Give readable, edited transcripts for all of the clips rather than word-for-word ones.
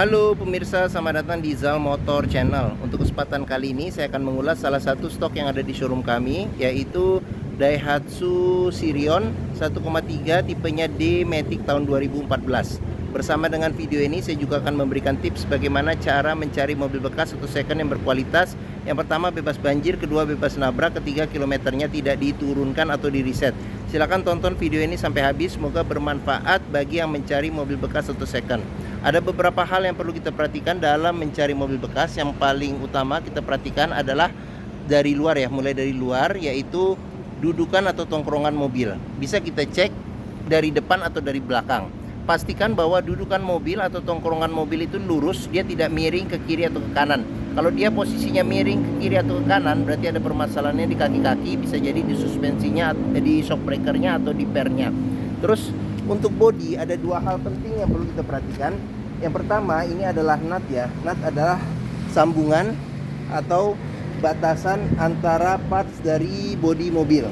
Halo pemirsa, selamat datang di Zal Motor Channel. Untuk kesempatan kali ini saya akan mengulas salah satu stok yang ada di showroom kami, yaitu Daihatsu Sirion 1,3 tipenya D-Matic tahun 2014. Bersama dengan video ini saya juga akan memberikan tips bagaimana cara mencari mobil bekas atau second yang berkualitas. Yang pertama bebas banjir, kedua bebas nabrak, ketiga kilometernya tidak diturunkan atau di reset. Silahkan tonton video ini sampai habis, semoga bermanfaat bagi yang mencari mobil bekas atau second. Ada beberapa hal yang perlu kita perhatikan dalam mencari mobil bekas. Yang paling utama kita perhatikan adalah dari luar ya, mulai dari luar, yaitu dudukan atau tongkrongan mobil. Bisa kita cek dari depan atau dari belakang. Pastikan bahwa dudukan mobil atau tongkrongan mobil itu lurus, dia tidak miring ke kiri atau ke kanan. Kalau dia posisinya miring ke kiri atau ke kanan, berarti ada permasalahannya di kaki-kaki, bisa jadi di suspensinya, di shock breakernya atau di pernya. Terus untuk bodi ada dua hal penting yang perlu kita perhatikan. Yang pertama ini adalah nut ya. Nut adalah sambungan atau batasan antara parts dari bodi mobil.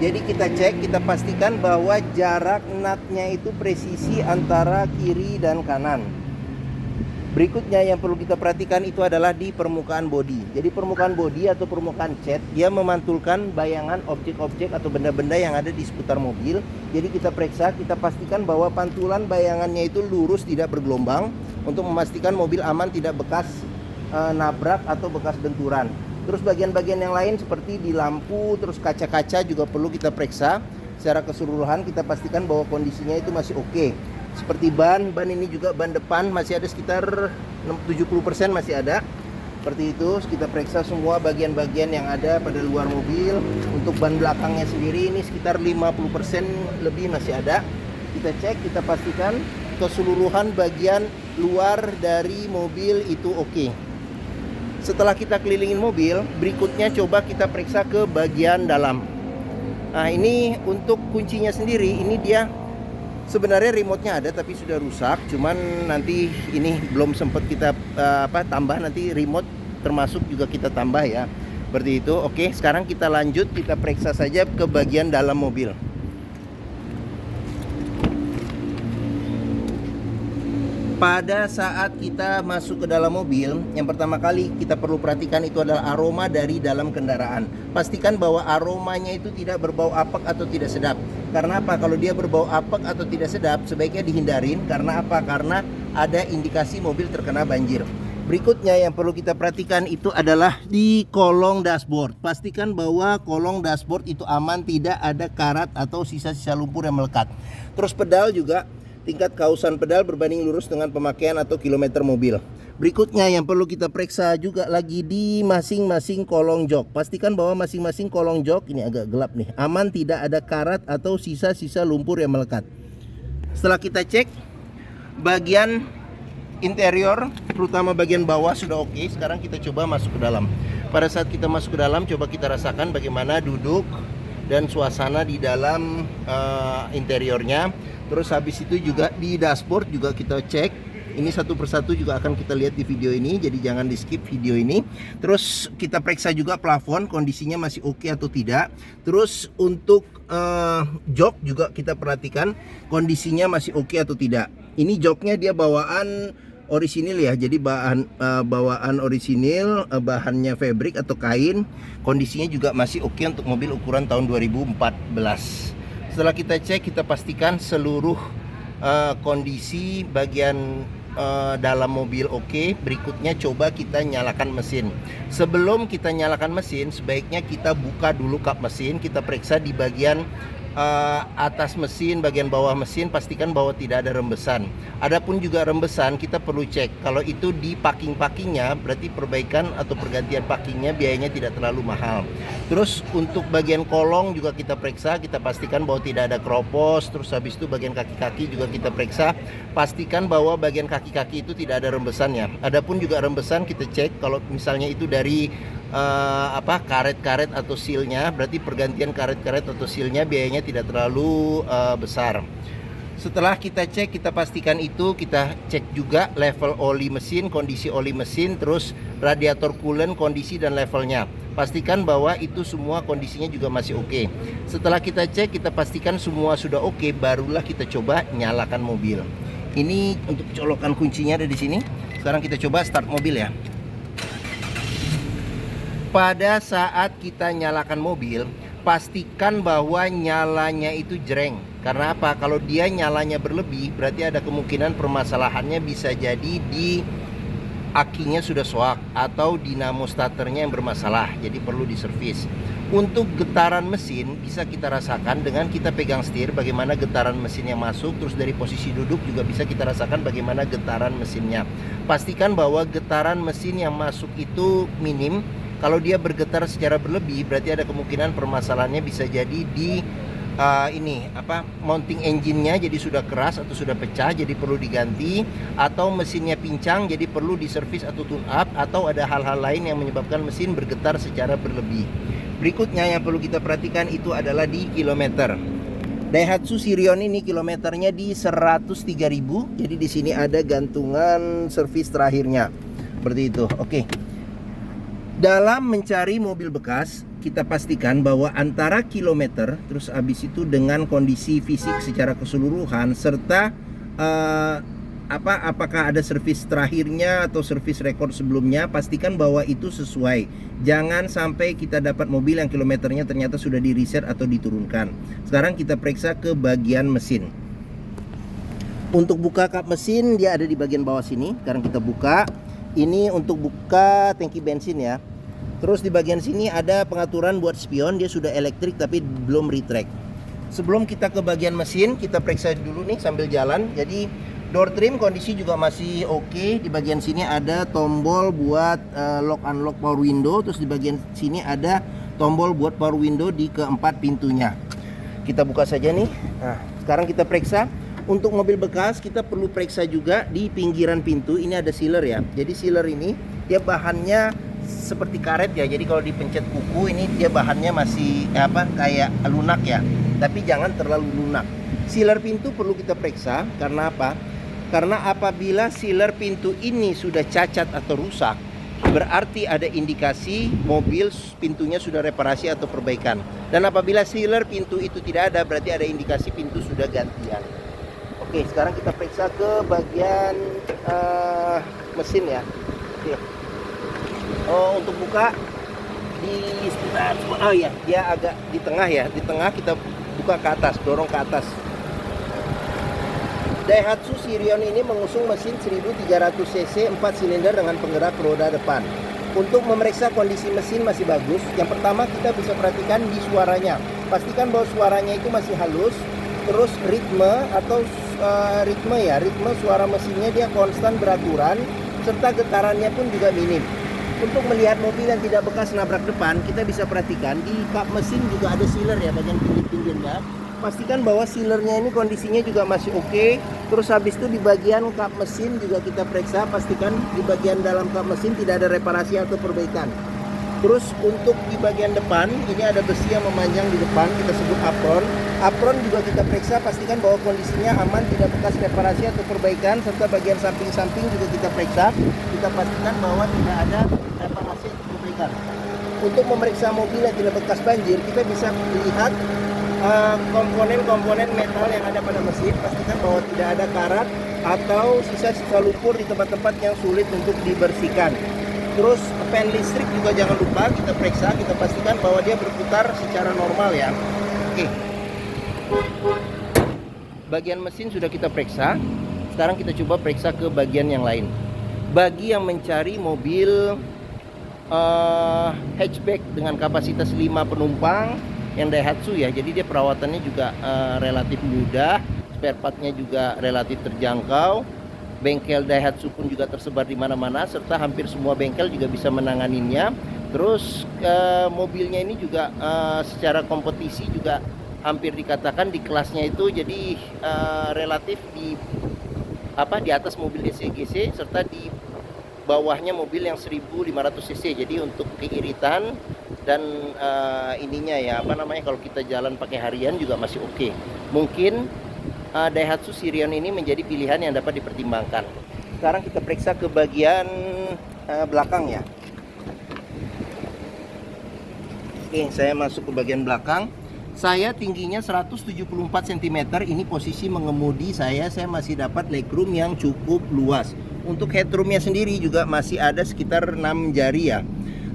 Jadi kita cek, kita pastikan bahwa jarak nutnya itu presisi antara kiri dan kanan. Berikutnya yang perlu kita perhatikan itu adalah di permukaan bodi. Jadi permukaan bodi atau permukaan cat, dia memantulkan bayangan objek-objek atau benda-benda yang ada di seputar mobil. Jadi kita periksa, kita pastikan bahwa pantulan bayangannya itu lurus, tidak bergelombang, untuk memastikan mobil aman, tidak bekas nabrak atau bekas benturan. Terus bagian-bagian yang lain seperti di lampu, terus kaca-kaca juga perlu kita periksa. Secara keseluruhan kita pastikan bahwa kondisinya itu masih oke. Seperti ban ini juga ban depan masih ada sekitar 70% masih ada. Seperti itu, kita periksa semua bagian-bagian yang ada pada luar mobil. Untuk ban belakangnya sendiri ini sekitar 50% lebih masih ada. Kita cek, kita pastikan keseluruhan bagian luar dari mobil itu oke. Setelah kita kelilingin mobil, berikutnya coba kita periksa ke bagian dalam. Nah ini untuk kuncinya sendiri, ini dia sebenarnya remote-nya ada tapi sudah rusak. Cuman nanti ini belum sempat kita tambah, nanti remote termasuk juga kita tambah ya. Seperti itu. Oke, sekarang kita lanjut, kita periksa saja ke bagian dalam mobil. Pada saat kita masuk ke dalam mobil, yang pertama kali kita perlu perhatikan itu adalah aroma dari dalam kendaraan. Pastikan bahwa aromanya itu tidak berbau apek atau tidak sedap. Karena apa? Kalau dia berbau apek atau tidak sedap, sebaiknya dihindarin. Karena apa? Karena ada indikasi mobil terkena banjir. Berikutnya yang perlu kita perhatikan itu adalah di kolong dashboard. Pastikan bahwa kolong dashboard itu aman, tidak ada karat atau sisa-sisa lumpur yang melekat. Terus pedal juga, tingkat kausan pedal berbanding lurus dengan pemakaian atau kilometer mobil. Berikutnya yang perlu kita periksa juga lagi di masing-masing kolong jok. Pastikan bahwa masing-masing kolong jok, ini agak gelap nih, aman, tidak ada karat atau sisa-sisa lumpur yang melekat. Setelah kita cek bagian interior, terutama bagian bawah sudah oke. Sekarang kita coba masuk ke dalam. Pada saat kita masuk ke dalam, coba kita rasakan bagaimana duduk dan suasana di dalam interiornya. Terus habis itu juga di dashboard juga kita cek. Ini satu persatu juga akan kita lihat di video ini, jadi jangan di skip video ini. Terus kita periksa juga plafon, kondisinya masih oke atau tidak. Terus untuk jok juga kita perhatikan kondisinya masih oke atau tidak. Ini joknya dia bawaan orisinil ya, jadi bawaan orisinil, bahannya fabric atau kain. Kondisinya juga masih oke untuk mobil ukuran tahun 2014. Setelah kita cek, kita pastikan seluruh kondisi bagian dalam mobil oke. Berikutnya coba kita nyalakan mesin. Sebelum kita nyalakan mesin, sebaiknya kita buka dulu kap mesin. Kita periksa di bagian atas mesin, bagian bawah mesin, pastikan bahwa tidak ada rembesan. Adapun juga rembesan kita perlu cek. Kalau itu di packing-packingnya, berarti perbaikan atau pergantian packingnya biayanya tidak terlalu mahal. Terus untuk bagian kolong juga kita periksa, kita pastikan bahwa tidak ada keropos. Terus habis itu bagian kaki-kaki juga kita periksa, pastikan bahwa bagian kaki-kaki itu tidak ada rembesannya. Adapun juga rembesan kita cek, kalau misalnya itu dari karet-karet atau sealnya, berarti pergantian karet-karet atau sealnya biayanya tidak terlalu besar. Setelah kita cek, kita pastikan itu, kita cek juga level oli mesin, kondisi oli mesin, terus radiator coolant, kondisi dan levelnya. Pastikan bahwa itu semua kondisinya juga masih oke. Setelah kita cek, kita pastikan semua sudah oke, barulah kita coba nyalakan mobil. Ini untuk colokan kuncinya ada di sini. Sekarang kita coba start mobil ya. Pada saat kita nyalakan mobil, pastikan bahwa nyalanya itu jreng. Karena apa? Kalau dia nyalanya berlebih, berarti ada kemungkinan permasalahannya bisa jadi di akinya sudah soak atau dinamo starternya yang bermasalah, jadi perlu diservis. Untuk getaran mesin bisa kita rasakan dengan kita pegang setir, bagaimana getaran mesinnya masuk. Terus dari posisi duduk juga bisa kita rasakan bagaimana getaran mesinnya. Pastikan bahwa getaran mesin yang masuk itu minim. Kalau dia bergetar secara berlebih, berarti ada kemungkinan permasalahannya bisa jadi di mounting engine-nya jadi sudah keras atau sudah pecah, jadi perlu diganti, atau mesinnya pincang jadi perlu diservis atau tune up, atau ada hal-hal lain yang menyebabkan mesin bergetar secara berlebih. Berikutnya yang perlu kita perhatikan itu adalah di kilometer. Daihatsu Sirion ini kilometernya di 103.000. Jadi di sini ada gantungan servis terakhirnya. Seperti itu. Oke. Dalam mencari mobil bekas, kita pastikan bahwa antara kilometer, terus habis itu dengan kondisi fisik secara keseluruhan, serta apakah ada servis terakhirnya atau servis rekor sebelumnya, pastikan bahwa itu sesuai. Jangan sampai kita dapat mobil yang kilometernya ternyata sudah di reset atau diturunkan. Sekarang kita periksa ke bagian mesin. Untuk buka kap mesin, dia ada di bagian bawah sini. Sekarang kita buka. Ini untuk buka tangki bensin ya. Terus di bagian sini ada pengaturan buat spion. Dia sudah elektrik tapi belum retract. Sebelum kita ke bagian mesin, kita periksa dulu nih sambil jalan. Jadi door trim kondisi juga masih oke. Di bagian sini ada tombol buat lock unlock power window. Terus di bagian sini ada tombol buat power window di keempat pintunya. Kita buka saja nih. Nah, sekarang kita periksa. Untuk mobil bekas kita perlu periksa juga di pinggiran pintu. Ini ada sealer ya. Jadi sealer ini dia bahannya seperti karet ya. Jadi kalau dipencet kuku ini dia bahannya masih kayak lunak ya. Tapi jangan terlalu lunak. Sealer pintu perlu kita periksa. Karena apa? Karena apabila sealer pintu ini sudah cacat atau rusak, berarti ada indikasi mobil pintunya sudah reparasi atau perbaikan. Dan apabila sealer pintu itu tidak ada, berarti ada indikasi pintu sudah gantian. Oke, sekarang kita periksa ke bagian mesin ya. Oke. Oh, untuk buka di sekitar, dia agak di tengah ya. Di tengah kita buka ke atas, dorong ke atas. Daihatsu Sirion ini mengusung mesin 1300 cc 4 silinder dengan penggerak roda depan. Untuk memeriksa kondisi mesin masih bagus, yang pertama kita bisa perhatikan di suaranya. Pastikan bahwa suaranya itu masih halus. Terus ritme suara mesinnya dia konstan beraturan, serta getarannya pun juga minim. Untuk melihat mobil yang tidak bekas nabrak depan, kita bisa perhatikan di kap mesin juga ada sealer ya, bagian pinggir-pinggirnya. Pastikan bahwa sealernya ini kondisinya juga masih oke. Terus habis itu di bagian kap mesin juga kita periksa, pastikan di bagian dalam kap mesin tidak ada reparasi atau perbaikan. Terus untuk di bagian depan ini ada besi yang memanjang di depan, kita sebut apron. Apron juga kita periksa, pastikan bahwa kondisinya aman, tidak bekas reparasi atau perbaikan. Serta bagian samping-samping juga kita periksa, kita pastikan bahwa tidak ada reparasi atau perbaikan. Untuk memeriksa mobil yang tidak bekas banjir, kita bisa melihat komponen-komponen metal yang ada pada mesin. Pastikan bahwa tidak ada karat atau sisa-sisa lumpur di tempat-tempat yang sulit untuk dibersihkan. Terus fan listrik juga jangan lupa kita periksa, kita pastikan bahwa dia berputar secara normal ya. Oke. Bagian mesin sudah kita periksa. Sekarang kita coba periksa ke bagian yang lain. Bagi yang mencari mobil hatchback dengan kapasitas 5 penumpang yang Daihatsu ya, jadi dia perawatannya juga relatif mudah, spare partnya juga relatif terjangkau. Bengkel Daihatsu pun juga tersebar di mana-mana, serta hampir semua bengkel juga bisa menanganinya. Terus mobilnya ini juga secara kompetisi juga hampir dikatakan di kelasnya itu, jadi relatif di atas mobil SCGC, serta di bawahnya mobil yang 1500 cc. Jadi untuk keiritan dan ininya ya kalau kita jalan pakai harian juga masih oke. Mungkin Daihatsu Sirion ini menjadi pilihan yang dapat dipertimbangkan. Sekarang kita periksa ke bagian belakang ya. Oke, saya masuk ke bagian belakang. Saya tingginya 174 cm. Ini posisi mengemudi saya masih dapat legroom yang cukup luas. Untuk headroomnya sendiri juga masih ada sekitar 6 jari ya.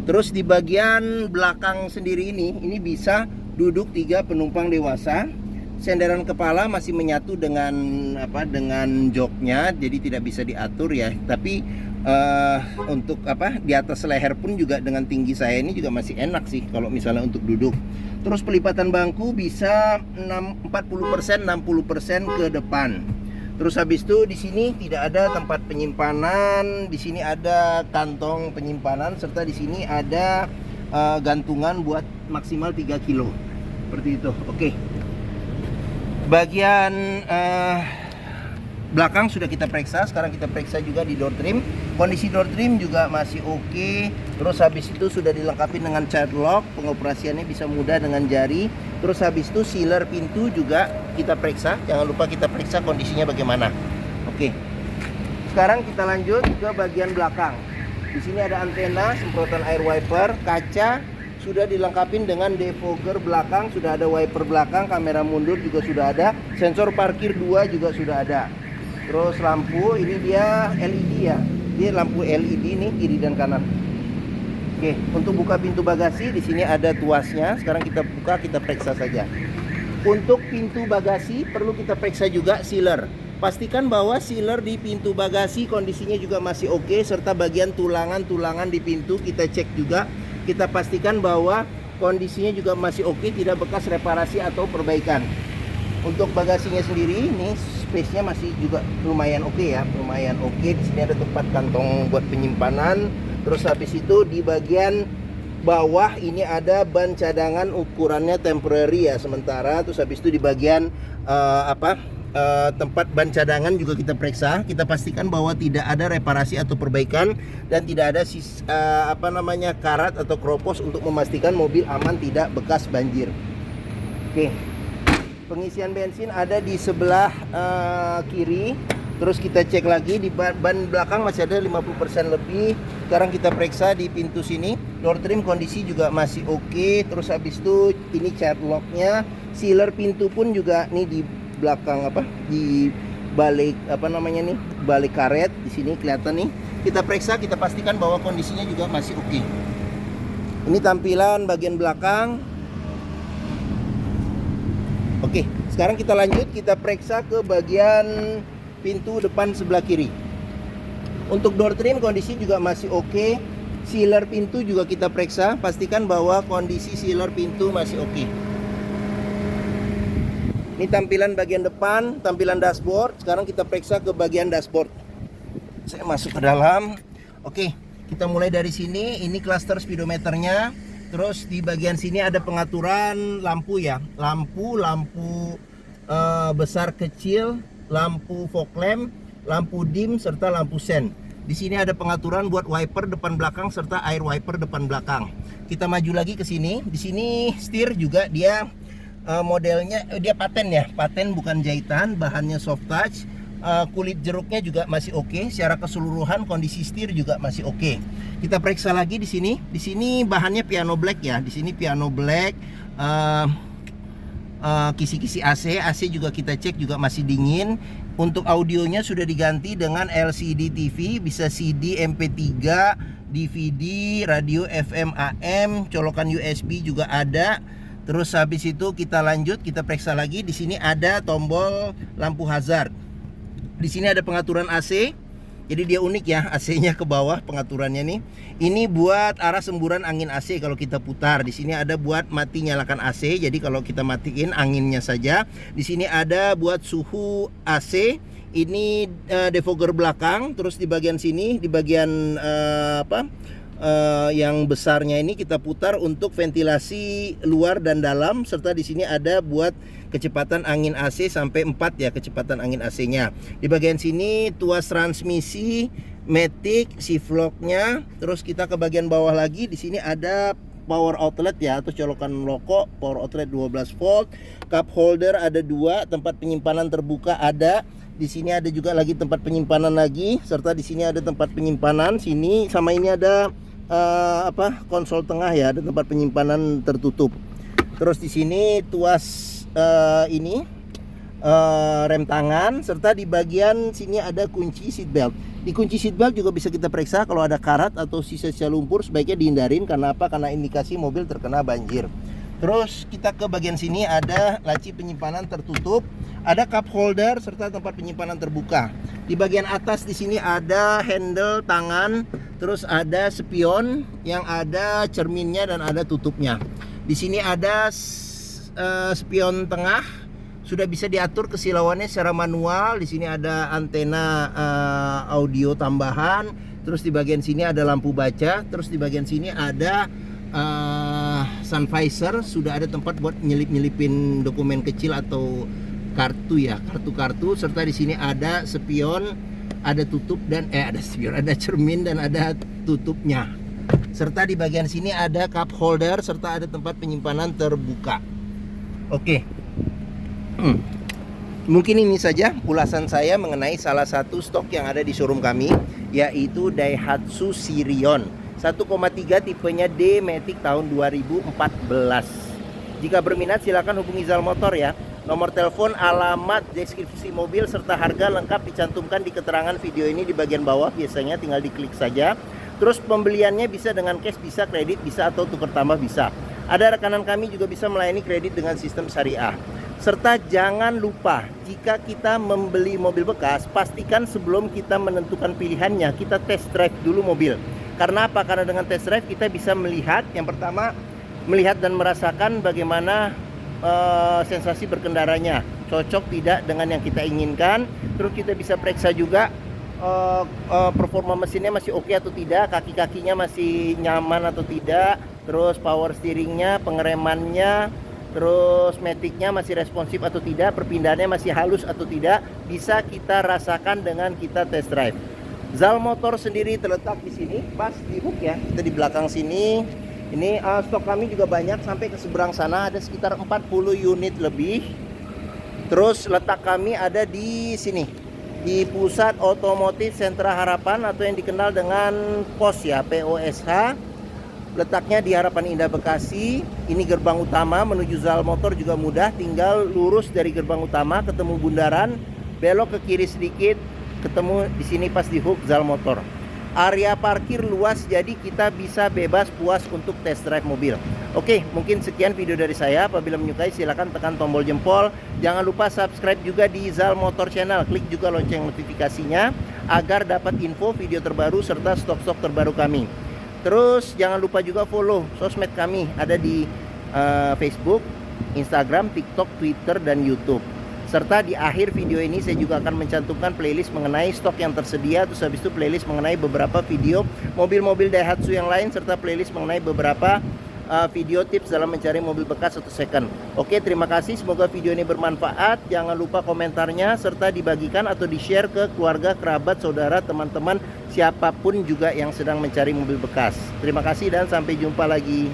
Terus di bagian belakang sendiri ini bisa duduk 3 penumpang dewasa. Senderan kepala masih menyatu dengan dengan joknya, jadi tidak bisa diatur ya. Tapi untuk di atas leher pun juga dengan tinggi saya ini juga masih enak sih kalau misalnya untuk duduk. Terus pelipatan bangku bisa 40% 60% ke depan. Terus habis itu di sini tidak ada tempat penyimpanan, di sini ada kantong penyimpanan, serta di sini ada gantungan buat maksimal 3 kilo. Seperti itu. Oke. Bagian belakang sudah kita periksa. Sekarang kita periksa juga di door trim. Kondisi door trim juga masih oke. Terus habis itu sudah dilengkapi dengan child lock. Pengoperasiannya bisa mudah dengan jari. Terus habis itu sealer pintu juga kita periksa. Jangan lupa kita periksa kondisinya bagaimana. Oke. Sekarang kita lanjut ke bagian belakang. Di sini ada antena, semprotan air wiper, kaca sudah dilengkapi dengan defogger belakang, sudah ada wiper belakang, kamera mundur juga sudah ada, sensor parkir 2 juga sudah ada. Terus lampu ini dia LED ya. Dia lampu LED nih kiri dan kanan. Oke, untuk buka pintu bagasi di sini ada tuasnya. Sekarang kita buka, kita periksa saja. Untuk pintu bagasi perlu kita periksa juga sealer. Pastikan bahwa sealer di pintu bagasi kondisinya juga masih oke, serta bagian tulangan-tulangan di pintu kita cek juga. Kita pastikan bahwa kondisinya juga masih oke, tidak bekas reparasi atau perbaikan. Untuk bagasinya sendiri ini space-nya masih juga lumayan oke ya, lumayan oke. Di sini ada tempat kantong buat penyimpanan. Terus habis itu di bagian bawah ini ada ban cadangan, ukurannya temporary ya, sementara. Terus habis itu di bagian tempat ban cadangan juga kita periksa. Kita pastikan bahwa tidak ada reparasi atau perbaikan dan tidak ada karat atau kropos, untuk memastikan mobil aman tidak bekas banjir. Oke. Pengisian bensin ada di sebelah kiri. Terus kita cek lagi di ban belakang masih ada 50% lebih. Sekarang kita periksa di pintu sini. Door trim kondisi juga masih oke. Terus habis itu ini child locknya. Sealer pintu pun juga nih di belakang di balik balik karet di sini kelihatan nih. Kita periksa, kita pastikan bahwa kondisinya juga masih oke. Ini tampilan bagian belakang. Oke, sekarang kita lanjut, kita periksa ke bagian pintu depan sebelah kiri. Untuk door trim kondisi juga masih oke. Sealer pintu juga kita periksa, pastikan bahwa kondisi sealer pintu masih oke. Ini tampilan bagian depan, tampilan dashboard. Sekarang kita periksa ke bagian dashboard. Saya masuk ke dalam. Oke, kita mulai dari sini. Ini cluster speedometernya. Terus di bagian sini ada pengaturan lampu ya. Lampu besar kecil, lampu fog lamp, lampu dim, serta lampu sen. Di sini ada pengaturan buat wiper depan belakang serta air wiper depan belakang. Kita maju lagi ke sini. Di sini setir juga dia modelnya dia paten ya, paten bukan jahitan, bahannya soft touch. Kulit jeruknya juga masih oke. Secara keseluruhan kondisi setir juga masih oke. Kita periksa lagi di sini. Di sini bahannya piano black ya. Di sini piano black. Kisi-kisi AC juga kita cek juga masih dingin. Untuk audionya sudah diganti dengan LCD TV, bisa CD, MP3, DVD, radio FM AM, colokan USB juga ada. Terus habis itu kita lanjut, kita periksa lagi. Di sini ada tombol lampu hazard. Di sini ada pengaturan AC. Jadi dia unik ya, AC-nya ke bawah pengaturannya nih. Ini buat arah semburan angin AC kalau kita putar. Di sini ada buat mati nyalakan AC. Jadi kalau kita matiin anginnya saja. Di sini ada buat suhu AC. Ini defogger belakang. Terus di bagian sini, di bagian yang besarnya ini kita putar untuk ventilasi luar dan dalam, serta di sini ada buat kecepatan angin AC sampai 4 ya, kecepatan angin AC-nya. Di bagian sini tuas transmisi, matic, shift lock-nya. Terus kita ke bagian bawah lagi, di sini ada power outlet ya, atau colokan rokok, power outlet 12 volt. Cup holder ada 2, tempat penyimpanan terbuka ada. Di sini ada juga lagi tempat penyimpanan lagi, serta di sini ada tempat penyimpanan sini, sama ini ada konsol tengah ya, ada tempat penyimpanan tertutup. Terus di sini tuas ini rem tangan, serta di bagian sini ada kunci seat belt. Di kunci seat belt juga bisa kita periksa kalau ada karat atau sisa-sisa lumpur, sebaiknya dihindarin. Karena apa? Karena indikasi mobil terkena banjir. Terus kita ke bagian sini ada laci penyimpanan tertutup, ada cup holder serta tempat penyimpanan terbuka. Di bagian atas di sini ada handle tangan, terus ada spion yang ada cerminnya dan ada tutupnya. Di sini ada spion tengah, sudah bisa diatur kesilauannya secara manual. Di sini ada antena audio tambahan. Terus di bagian sini ada lampu baca. Terus di bagian sini ada sun visor, sudah ada tempat buat nyelip-nyelipin dokumen kecil atau kartu ya, kartu-kartu. Serta di sini ada spion, ada tutup dan ada spion, ada cermin dan ada tutupnya. Serta di bagian sini ada cup holder serta ada tempat penyimpanan terbuka. Oke. Mungkin ini saja ulasan saya mengenai salah satu stok yang ada di showroom kami, yaitu Daihatsu Sirion 1,3 tipenya D-Matic tahun 2014. Jika berminat silakan hubungi Zal Motor ya. Nomor telepon, alamat, deskripsi mobil serta harga lengkap dicantumkan di keterangan video ini di bagian bawah. Biasanya tinggal diklik saja. Terus pembeliannya bisa dengan cash, bisa kredit, bisa atau tukar tambah bisa. Ada rekanan kami juga bisa melayani kredit dengan sistem syariah. Serta jangan lupa, jika kita membeli mobil bekas, pastikan sebelum kita menentukan pilihannya, kita test drive dulu mobil. Karena apa? Karena dengan test drive kita bisa melihat, yang pertama, melihat dan merasakan bagaimana sensasi berkendaranya, cocok tidak dengan yang kita inginkan. Terus kita bisa periksa juga performa mesinnya masih oke atau tidak, kaki-kakinya masih nyaman atau tidak, terus power steeringnya, pengeremannya, terus maticnya masih responsif atau tidak, perpindahannya masih halus atau tidak, bisa kita rasakan dengan kita test drive. Zal Motor sendiri terletak di sini, pas di hook ya, kita di belakang sini. Ini stok kami juga banyak, sampai ke seberang sana ada sekitar 40 unit lebih. Terus letak kami ada di sini, di Pusat Otomotif Sentra Harapan atau yang dikenal dengan POS ya, POSH. Letaknya di Harapan Indah Bekasi. Ini gerbang utama menuju Zal Motor juga mudah, tinggal lurus dari gerbang utama ketemu bundaran, belok ke kiri sedikit, ketemu di sini pas di hook Zal Motor. Area parkir luas, jadi kita bisa bebas puas untuk test drive mobil. Oke, mungkin sekian video dari saya. Apabila menyukai silahkan tekan tombol jempol. Jangan lupa subscribe juga di Zal Motor Channel. Klik juga lonceng notifikasinya agar dapat info video terbaru serta stok-stok terbaru kami. Terus jangan lupa juga follow sosmed kami, ada di Facebook, Instagram, TikTok, Twitter, dan YouTube. Serta di akhir video ini saya juga akan mencantumkan playlist mengenai stok yang tersedia. Terus habis itu playlist mengenai beberapa video mobil-mobil Daihatsu yang lain, serta playlist mengenai beberapa video tips dalam mencari mobil bekas atau second. Oke, terima kasih, semoga video ini bermanfaat. Jangan lupa komentarnya serta dibagikan atau di-share ke keluarga, kerabat, saudara, teman-teman, siapapun juga yang sedang mencari mobil bekas. Terima kasih dan sampai jumpa lagi.